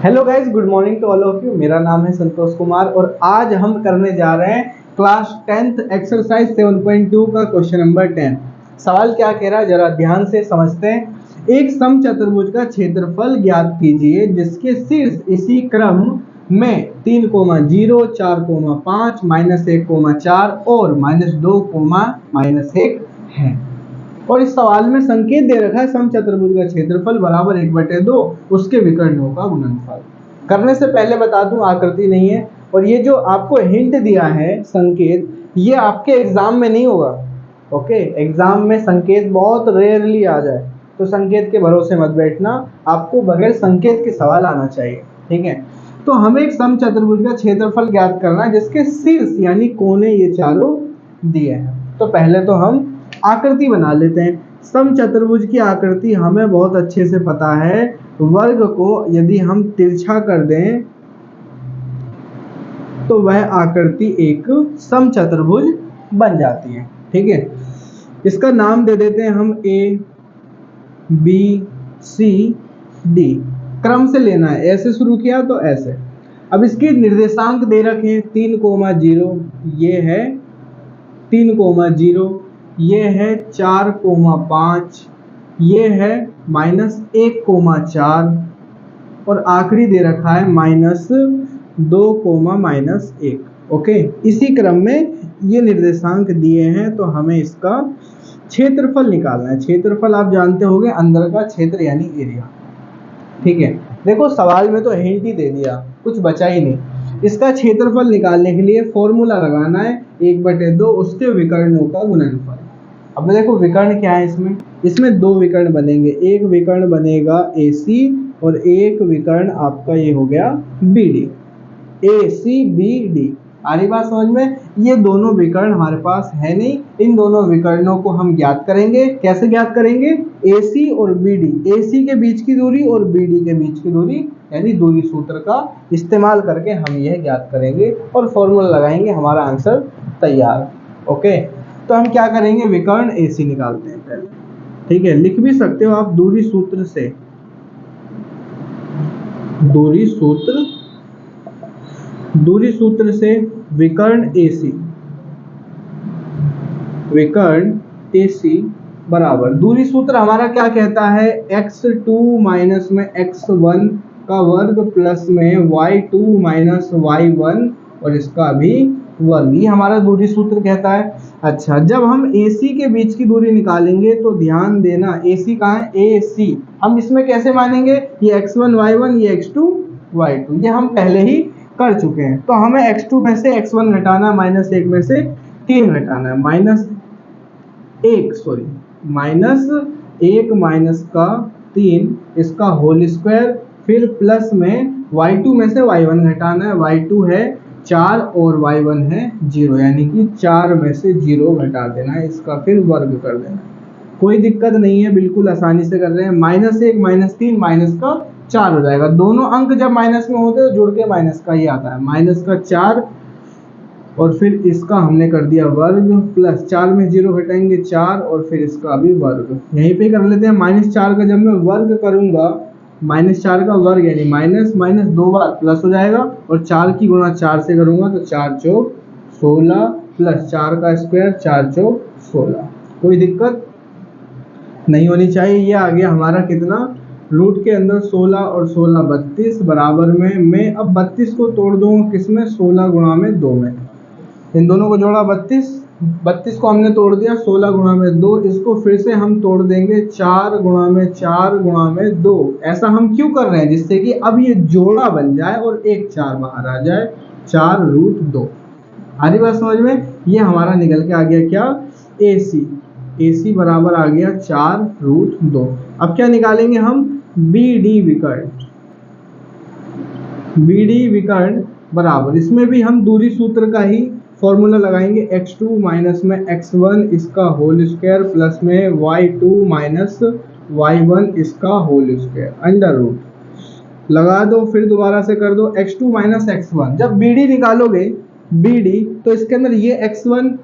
Hello guys, good morning to all of you. मेरा नाम है संतोष कुमार और आज हम करने जा रहे हैं क्लास 10th एक्सरसाइज 7.2 का क्वेश्चन नंबर 10। सवाल क्या कह रहा है जरा ध्यान से समझते हैं। एक समचतुर्भुज का क्षेत्रफल ज्ञात कीजिए जिसके शीर्ष इसी क्रम में 3, 0, 4, 5, -1, 4 और -2, -1 है। और इस सवाल में संकेत दे रखा है समचतुर्भुज का क्षेत्रफल बराबर 1/2 उसके विकर्णों का गुणनफल। करने से पहले बता दूं आकृति नहीं है, और ये जो आपको हिंट दिया है संकेत, ये आपके एग्जाम में नहीं होगा। ओके, एग्जाम में संकेत बहुत रेयरली आ जाए, तो संकेत के भरोसे मत बैठना, आपको बगैर संकेत के सवाल आना चाहिए। ठीक है, तो हमें एक समचतुर्भुज का क्षेत्रफल ज्ञात करना है जिसके शीर्ष यानी कोने ये चारों दिए हैं। तो पहले तो हम आकृति बना लेते हैं। समचतुर्भुज की आकृति हमें बहुत अच्छे से पता है। वर्ग को यदि हम तिरछा कर दें तो वह आकृति एक समचतुर्भुज बन जाती है। ठीक है, इसका नाम दे देते हैं हम ए, बी, सी, डी। क्रम से लेना है, ऐसे शुरू किया तो ऐसे। अब इसके निर्देशांक दे रखे हैं 3, 0, ये है 3, 0, ये है 4, 5, ये है -1, 4 और आखिरी दे रखा है -2, -1। ओके, इसी क्रम में ये निर्देशांक दिए हैं, तो हमें इसका क्षेत्रफल निकालना है। क्षेत्रफल आप जानते होंगे, अंदर का क्षेत्र यानी एरिया। ठीक है, देखो सवाल में तो हिंट ही दे दिया, कुछ बचा ही नहीं। इसका क्षेत्रफल निकालने के लिए फॉर्मूला लगाना है 1/2 उसके विकर्णों का गुणनफल। अब देखो विकर्ण क्या है, इसमें 2 विकर्ण बनेंगे। एक विकर्ण बनेगा AC और एक विकर्ण आपका ये हो गया BD। ACBD आ रही बात समझ में। ये दोनों विकर्ण हमारे पास है नहीं, इन दोनों विकर्णों को हम ज्ञात करेंगे। कैसे ज्ञात करेंगे? AC और BD, AC के बीच की दूरी और BD के बीच की दूरी यानी दूरी सूत्र का इस्तेमाल करके हम यह ज्ञात करेंगे और फॉर्मूला लगाएंगे, हमारा आंसर तैयार। ओके, तो हम क्या करेंगे, विकर्ण AC निकालते हैं पहले। ठीक है, लिख भी सकते हो आप दूरी सूत्र से, दूरी सूत्र से विकर्ण AC बराबर, दूरी सूत्र हमारा क्या कहता है, x2 माइनस में x1 का वर्ग प्लस में y2 माइनस y1 और इसका भी वर्ग, ये हमारा दूरी सूत्र कहता है। अच्छा, जब हम AC के बीच की दूरी निकालेंगे तो ध्यान देना, AC कहाँ है, AC। हम इसमें कैसे मानेंगे, ये x1 y1, ये x2 y2, ये हम पहले ही कर चुके हैं। तो हमें x2 में से x1 घटाना, -1 में से 3 घटाना है, -1 का 3 इसका होल स्क्वायर, फिर प्लस में y2 में से y1 घटाना है, y2 है 4 और y1 है 0, यानी कि 4 में से 0 घटा देना है, इसका फिर वर्ग कर देना है। कोई दिक्कत नहीं है, बिल्कुल आसानी से कर रहे हैं। -1 -3 माइनस का 4 हो जाएगा। दोनों अंक जब माइनस में होते हैं तो जुड़ के माइनस का ही आता है, -4 और फिर इसका हमने कर दिया वर्ग, प्लस 4 में 0 घटाएंगे 4 और फिर इसका भी वर्ग। यहीं पे कर लेते हैं, -4 का जब मैं वर्ग करूंगा, -4 का वर्ग यानी माइनस 2 बार प्लस हो जाएगा, और 4 की गुणा 4 से करूंगा तो 4 चौक 16 प्लस 4 का स्क्वायर 4 चौक 16। कोई दिक्कत नहीं होनी चाहिए। ये आ गया हमारा कितना, रूट के अंदर 16 और 16 32 बराबर में, मैं अब 32 को तोड़ दूंगा किसमें, 16 गुणा में 2 में। इन दोनों को जोड़ा 32 को हमने तोड़ दिया 16 गुणा में 2, इसको फिर से हम तोड़ देंगे 4 गुणा में 4 गुणा में 2। ऐसा हम क्यों कर रहे हैं, जिससे कि अब ये जोड़ा बन जाए और एक 4 बाहर आ जाए, 4√2। आ रही बात समझ में। ये हमारा निकल के आ गया क्या, AC बराबर आ गया 4√2। अब क्या निकालेंगे हम, BD विकर्ण बराबर, इसमें भी हम दूरी सूत्र का ही फॉर्मूला लगाएंगे, x2 माइनस में x1 इसका होल स्क्वायर प्लस में y2 माइनस y1 इसका होल स्क्वायर, अंडर रूट लगा दो, फिर दोबारा से कर दो, x2 माइनस x1। जब BD निकालोगे, BD तो इसके अंदर ये x1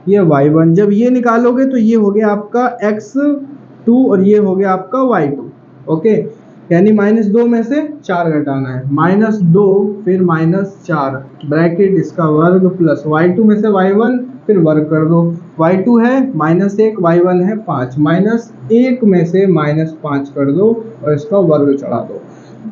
ये y1, जब ये निकालोगे तो ये हो गया आपका x2 और ये हो गया आपका y2। ओके, यानी -2 में से 4 घटाना है, -2 फिर -4 ब्रैकेट इसका वर्ग प्लस y2 में से y1 फिर वर्ग कर दो, y2 है -1 y1 है 5, -1 में से -5 कर दो और इसका वर्ग चढ़ा दो।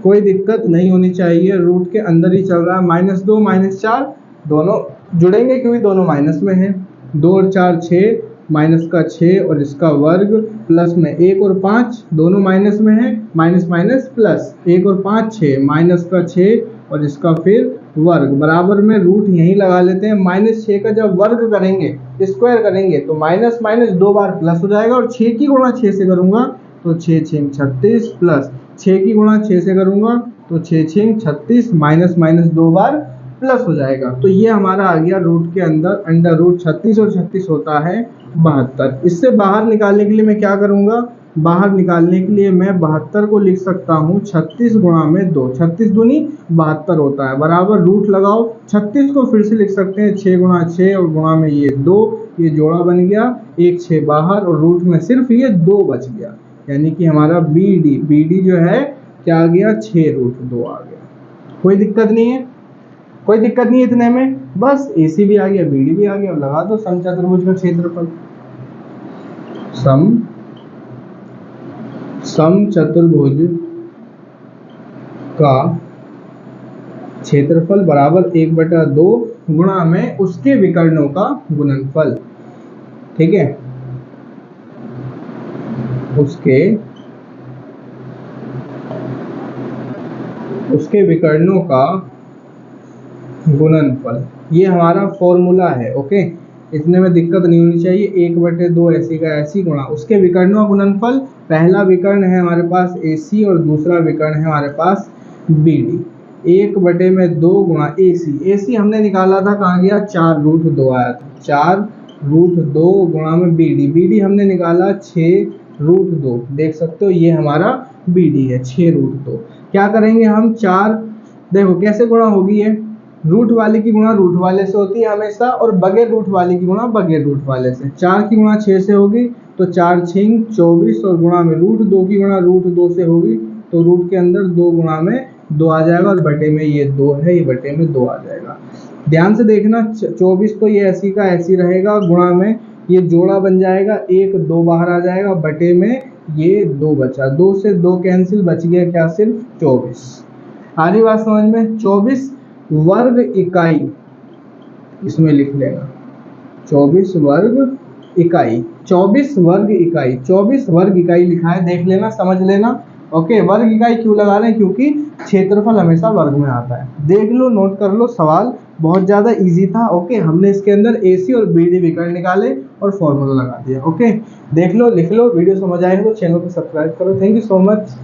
कोई दिक्कत नहीं होनी चाहिए, रूट के अंदर ही चल रहा है। -2 -4 दोनों जुड़ेंगे क्योंकि दोनों माइनस में है। 2 और 4 6, माइनस का 6 और इसका वर्ग प्लस में 1 और 5 दोनों माइनस में है, माइनस माइनस प्लस 1 और 5 6, माइनस का 6 और इसका फिर वर्ग बराबर में रूट यहीं लगा लेते हैं। -6 का जब वर्ग करेंगे स्क्वायर करेंगे तो माइनस माइनस 2 बार प्लस हो जाएगा और 6 की गुणा 6 से करूंगा तो 6 6 36 प्लस 6 की गुणा 6 से करूंगा तो 6 6 36 माइनस माइनस 2 बार प्लस हो जाएगा। तो ये हमारा आ गया रूट के अंदर अंडर रूट 36 और 36 होता है 72। इससे बाहर निकालने के लिए मैं क्या करूंगा, बाहर निकालने के लिए मैं 72 को लिख सकता हूँ 36 गुणा में 2, 36 दूनी 72 होता है बराबर रूट लगाओ। 36 को फिर से लिख सकते हैं 6 गुणा 6 और गुणा में ये 2, ये जोड़ा बन गया, 1 6 बाहर और रूट में सिर्फ ये 2 बच गया, यानी कि हमारा BD जो है क्या आ गया 6√2 आ गया। कोई दिक्कत नहीं है, कोई दिक्कत नहीं है इतने में, बस AC भी आ गया BD भी आ गया। लगा दो समचतुर्भुज का क्षेत्रफल, समचतुर्भुज का क्षेत्रफल बराबर 1/2 गुणा में उसके विकर्णों का गुणनफल। ठीक है, उसके विकर्णों का गुणनफल, ये हमारा फॉर्मूला है। ओके, इतने में दिक्कत नहीं होनी चाहिए। 1/2 ऐसी का ऐसी गुणा उसके विकर्णों का गुणनफल। पहला विकर्ण है हमारे पास AC और दूसरा विकर्ण है हमारे पास BD। 1/2 गुणा AC हमने निकाला था, कहाँ गया 4√2 आया था, 4√2 गुणा में BD हमने निकाला 6√2, देख सकते हो ये हमारा BD है 6√2। क्या करेंगे हम, 4 देखो कैसे गुणा होगी, ये रूट वाले की गुणा रूट वाले से होती है हमेशा और बगैर रूट वाले की गुणा बगैर रूट वाले से। 4 की गुणा 6 से होगी तो 4 6 24 और गुणा में √2 की गुणा √2 से होगी तो रूट के अंदर 2 गुणा में 2 आ जाएगा और बटे में ये 2 है, ये बटे में 2 आ जाएगा। ध्यान से देखना, 24 तो ये ऐसी का ऐसी रहेगा, गुणा में ये जोड़ा बन जाएगा, 1 2 बाहर आ जाएगा, बटे में ये 2 बचा, 2 से 2 कैंसिल, बच गया क्या सिर्फ 24। आ रही बात समझ में, 24 वर्ग इकाई इसमें लिख लेना, 24 वर्ग इकाई, 24 वर्ग इकाई, 24 वर्ग इकाई लिखा है, देख लेना समझ लेना। ओके, वर्ग इकाई क्यों लगा रहे हैं, क्योंकि क्षेत्रफल हमेशा वर्ग में आता है। देख लो, नोट कर लो, सवाल बहुत ज़्यादा इजी था। ओके, हमने इसके अंदर AC और BD विकर्ण निकाले और फॉर्मूला लगा दिया। ओके, देख लो, लिख लो, वीडियो समझ आए तो चैनल को सब्सक्राइब करो। Thank you so much.